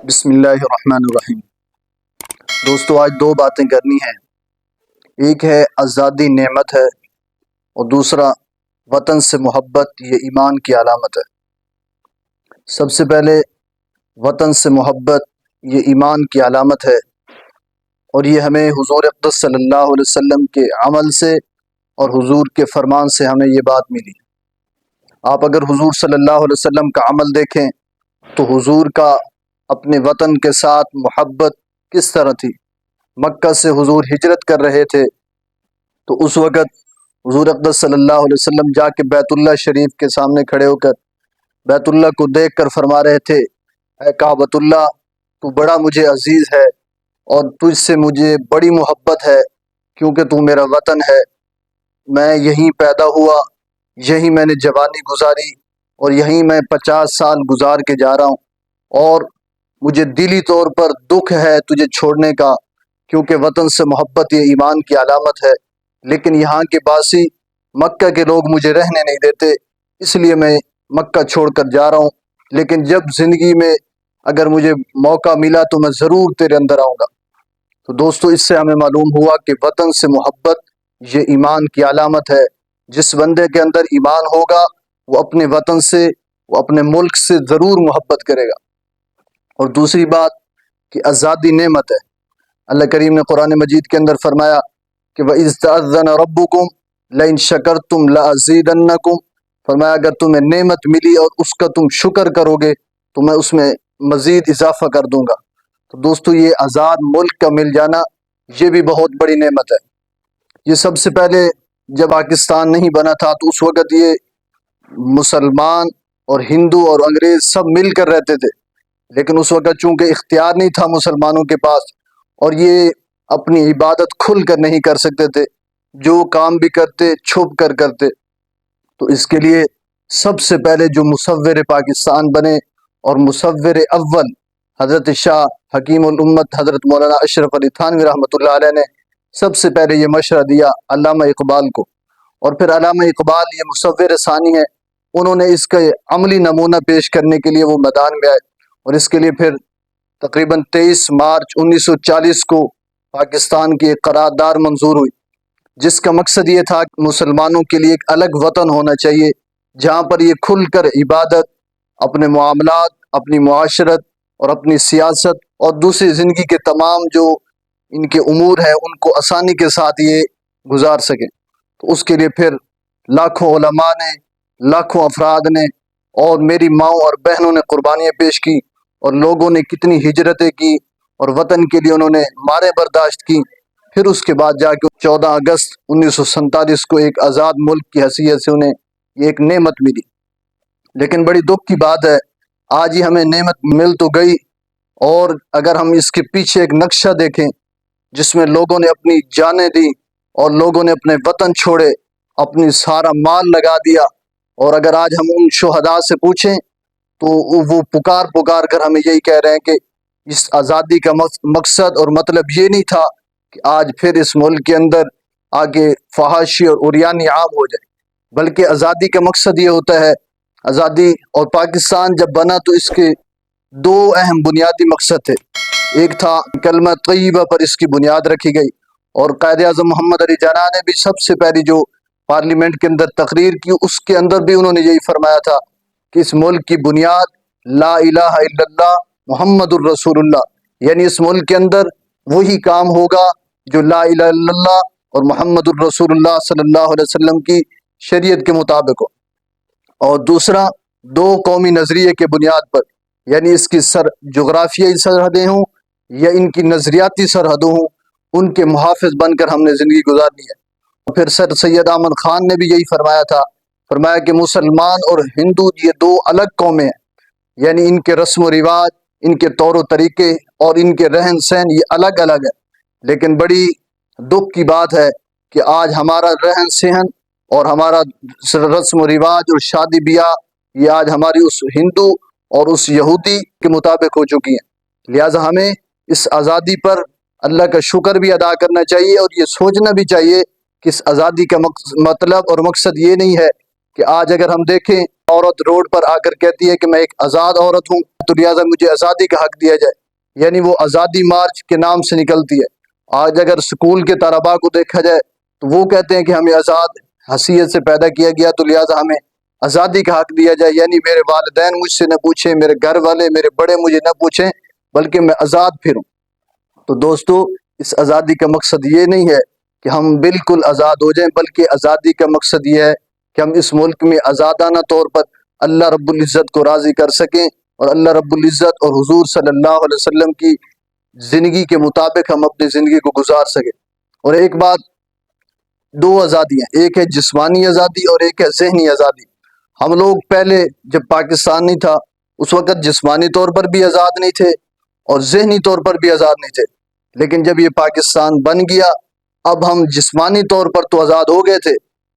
بسم اللہ الرحمن الرحیم۔ دوستو آج دو باتیں کرنی ہیں۔ ایک ہے آزادی نعمت ہے اور دوسرا وطن سے محبت یہ ایمان کی علامت ہے۔ سب سے پہلے وطن سے محبت یہ ایمان کی علامت ہے اور یہ ہمیں حضور اقدس صلی اللہ علیہ وسلم کے عمل سے اور حضور کے فرمان سے ہمیں یہ بات ملی۔ آپ اگر حضور صلی اللہ علیہ وسلم کا عمل دیکھیں تو حضور کا اپنے وطن کے ساتھ محبت کس طرح تھی۔ مکہ سے حضور ہجرت کر رہے تھے تو اس وقت حضور اقدس صلی اللہ علیہ وسلم جا کے بیت اللہ شریف کے سامنے کھڑے ہو کر بیت اللہ کو دیکھ کر فرما رہے تھے، اے کعبۃ اللہ تو بڑا مجھے عزیز ہے اور تجھ سے مجھے بڑی محبت ہے کیونکہ تو میرا وطن ہے، میں یہیں پیدا ہوا، یہیں میں نے جوانی گزاری اور یہیں میں 50 سال گزار کے جا رہا ہوں، اور مجھے دلی طور پر دکھ ہے تجھے چھوڑنے کا کیونکہ وطن سے محبت یہ ایمان کی علامت ہے، لیکن یہاں کے باسی مکہ کے لوگ مجھے رہنے نہیں دیتے، اس لیے میں مکہ چھوڑ کر جا رہا ہوں، لیکن جب زندگی میں اگر مجھے موقع ملا تو میں ضرور تیرے اندر آؤں گا۔ تو دوستو اس سے ہمیں معلوم ہوا کہ وطن سے محبت یہ ایمان کی علامت ہے۔ جس بندے کے اندر ایمان ہوگا وہ اپنے وطن سے، وہ اپنے ملک سے ضرور محبت کرے گا۔ اور دوسری بات کہ آزادی نعمت ہے۔ اللہ کریم نے قرآن مجید کے اندر فرمایا کہ وَإِذْ تَأَذَّنَ رَبُّكُمْ لَئِن شَكَرْتُمْ لَأَزِيدَنَّكُمْ، فرمایا اگر تمہیں نعمت ملی اور اس کا تم شکر کرو گے تو میں اس میں مزید اضافہ کر دوں گا۔ تو دوستو یہ آزاد ملک کا مل جانا یہ بھی بہت بڑی نعمت ہے۔ یہ سب سے پہلے جب پاکستان نہیں بنا تھا تو اس وقت یہ مسلمان اور ہندو اور انگریز سب مل کر رہتے تھے، لیکن اس وقت چونکہ اختیار نہیں تھا مسلمانوں کے پاس اور یہ اپنی عبادت کھل کر نہیں کر سکتے تھے، جو کام بھی کرتے چھپ کر کرتے، تو اس کے لیے سب سے پہلے جو مصور پاکستان بنے اور مصور اول حضرت شاہ حکیم الامت حضرت مولانا اشرف علی تھانوی رحمۃ اللہ علیہ نے سب سے پہلے یہ مشورہ دیا علامہ اقبال کو، اور پھر علامہ اقبال یہ مصور ثانی ہے، انہوں نے اس کا عملی نمونہ پیش کرنے کے لیے وہ میدان میں آئے، اور اس کے لیے پھر تقریباً 23 مارچ 1940 کو پاکستان کی ایک قرارداد منظور ہوئی، جس کا مقصد یہ تھا کہ مسلمانوں کے لیے ایک الگ وطن ہونا چاہیے جہاں پر یہ کھل کر عبادت، اپنے معاملات، اپنی معاشرت اور اپنی سیاست اور دوسری زندگی کے تمام جو ان کے امور ہیں ان کو آسانی کے ساتھ یہ گزار سکیں۔ تو اس کے لیے پھر لاکھوں علماء نے، لاکھوں افراد نے اور میری ماؤں اور بہنوں نے قربانیاں پیش کی، اور لوگوں نے کتنی ہجرتیں کی اور وطن کے لیے انہوں نے ماریں برداشت کی، پھر اس کے بعد جا کے 14 اگست 1947 کو ایک آزاد ملک کی حیثیت سے انہیں یہ ایک نعمت ملی۔ لیکن بڑی دکھ کی بات ہے آج ہی ہمیں نعمت مل تو گئی، اور اگر ہم اس کے پیچھے ایک نقشہ دیکھیں جس میں لوگوں نے اپنی جانیں دی اور لوگوں نے اپنے وطن چھوڑے، اپنی سارا مال لگا دیا، اور اگر آج ہم ان شہداء سے پوچھیں تو وہ پکار کر ہمیں یہی کہہ رہے ہیں کہ اس آزادی کا مقصد اور مطلب یہ نہیں تھا کہ آج پھر اس ملک کے اندر آگے فحاشی اور عریانی عام ہو جائے، بلکہ آزادی کا مقصد یہ ہوتا ہے، آزادی اور پاکستان جب بنا تو اس کے دو اہم بنیادی مقصد تھے۔ ایک تھا کلمہ طیبہ پر اس کی بنیاد رکھی گئی، اور قائد اعظم محمد علی جناح نے بھی سب سے پہلی جو پارلیمنٹ کے اندر تقریر کی اس کے اندر بھی انہوں نے یہی فرمایا تھا کہ اس ملک کی بنیاد لا الہ الا اللہ محمد الرسول اللہ، یعنی اس ملک کے اندر وہی کام ہوگا جو لا الہ الا اللہ اور محمد الرسول اللہ صلی اللہ علیہ وسلم کی شریعت کے مطابق ہو۔ اور دوسرا دو قومی نظریے کے بنیاد پر، یعنی اس کی جغرافیائی سرحدیں ہوں یا ان کی نظریاتی سرحدوں ہوں، ان کے محافظ بن کر ہم نے زندگی گزارنی ہے۔ اور پھر سر سید احمد خان نے بھی یہی فرمایا تھا، فرمایا کہ مسلمان اور ہندو یہ دو الگ قومیں ہیں، یعنی ان کے رسم و رواج، ان کے طور و طریقے اور ان کے رہن سہن یہ الگ الگ ہے، لیکن بڑی دکھ کی بات ہے کہ آج ہمارا رہن سہن اور ہمارا رسم و رواج اور شادی بیاہ یہ آج ہماری اس ہندو اور اس یہودی کے مطابق ہو چکی ہیں۔ لہٰذا ہمیں اس آزادی پر اللہ کا شکر بھی ادا کرنا چاہیے، اور یہ سوچنا بھی چاہیے کہ اس آزادی کا مطلب اور مقصد یہ نہیں ہے کہ آج اگر ہم دیکھیں عورت روڈ پر آ کر کہتی ہے کہ میں ایک آزاد عورت ہوں تو لہٰذا مجھے آزادی کا حق دیا جائے، یعنی وہ آزادی مارچ کے نام سے نکلتی ہے۔ آج اگر اسکول کے طلباء کو دیکھا جائے تو وہ کہتے ہیں کہ ہمیں آزاد حیثیت سے پیدا کیا گیا تو لہٰذا ہمیں آزادی کا حق دیا جائے، یعنی میرے والدین مجھ سے نہ پوچھیں، میرے گھر والے میرے بڑے مجھے نہ پوچھیں، بلکہ میں آزاد پھروں۔ تو دوستو، اس آزادی کا مقصد یہ نہیں ہے کہ ہم بالکل آزاد ہو جائیں، بلکہ آزادی کا مقصد یہ ہے کہ ہم اس ملک میں آزادانہ طور پر اللہ رب العزت کو راضی کر سکیں، اور اللہ رب العزت اور حضور صلی اللہ علیہ وسلم کی زندگی کے مطابق ہم اپنی زندگی کو گزار سکیں۔ اور ایک بات، دو آزادیاں، ایک ہے جسمانی آزادی اور ایک ہے ذہنی آزادی۔ ہم لوگ پہلے جب پاکستان نہیں تھا اس وقت جسمانی طور پر بھی آزاد نہیں تھے اور ذہنی طور پر بھی آزاد نہیں تھے، لیکن جب یہ پاکستان بن گیا اب ہم جسمانی طور پر تو آزاد ہو گئے تھے،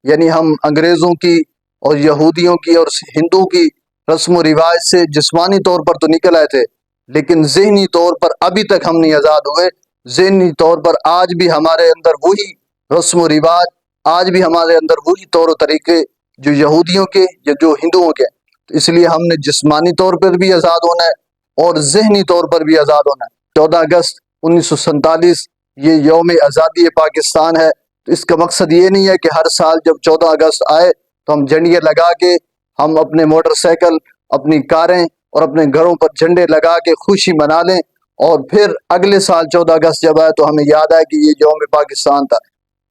یعنی ہم انگریزوں کی اور یہودیوں کی اور ہندوؤں کی رسم و رواج سے جسمانی طور پر تو نکل آئے تھے، لیکن ذہنی طور پر ابھی تک ہم نہیں آزاد ہوئے۔ ذہنی طور پر آج بھی ہمارے اندر وہی رسم و رواج، آج بھی ہمارے اندر وہی طور و طریقے جو یہودیوں کے یا جو ہندوؤں کے، تو اس لیے ہم نے جسمانی طور پر بھی آزاد ہونا ہے اور ذہنی طور پر بھی آزاد ہونا ہے۔ 14 اگست 1947 یہ یوم آزادی پاکستان ہے، تو اس کا مقصد یہ نہیں ہے کہ ہر سال جب 14 اگست آئے تو ہم جھنڈے لگا کے، ہم اپنے موٹر سائیکل، اپنی کاریں اور اپنے گھروں پر جھنڈے لگا کے خوشی منا لیں، اور پھر اگلے سال 14 اگست جب آئے تو ہمیں یاد آئے کہ یہ یوم پاکستان تھا۔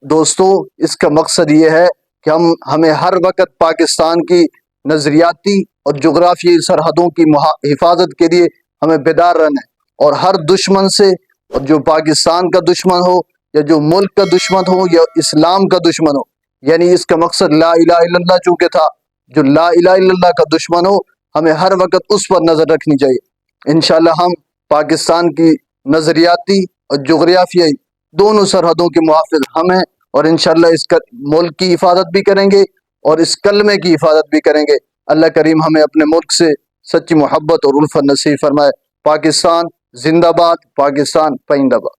دوستو، اس کا مقصد یہ ہے کہ ہمیں ہر وقت پاکستان کی نظریاتی اور جغرافیائی سرحدوں کی حفاظت کے لیے ہمیں بیدار رہنا ہے، اور ہر دشمن سے، اور جو پاکستان کا دشمن ہو یا جو ملک کا دشمن ہو یا اسلام کا دشمن ہو، یعنی اس کا مقصد لا الہ الا اللہ چونکہ تھا، جو لا الہ الا اللہ کا دشمن ہو ہمیں ہر وقت اس پر نظر رکھنی چاہیے۔ انشاءاللہ ہم پاکستان کی نظریاتی اور جغرافیائی دونوں سرحدوں کے محافظ ہم ہیں، اور انشاءاللہ اس ملک کی حفاظت بھی کریں گے اور اس کلمے کی حفاظت بھی کریں گے۔ اللہ کریم ہمیں اپنے ملک سے سچی محبت اور الفت نصیب فرمائے۔ پاکستان زندہ باد، پاکستان پائندہ باد۔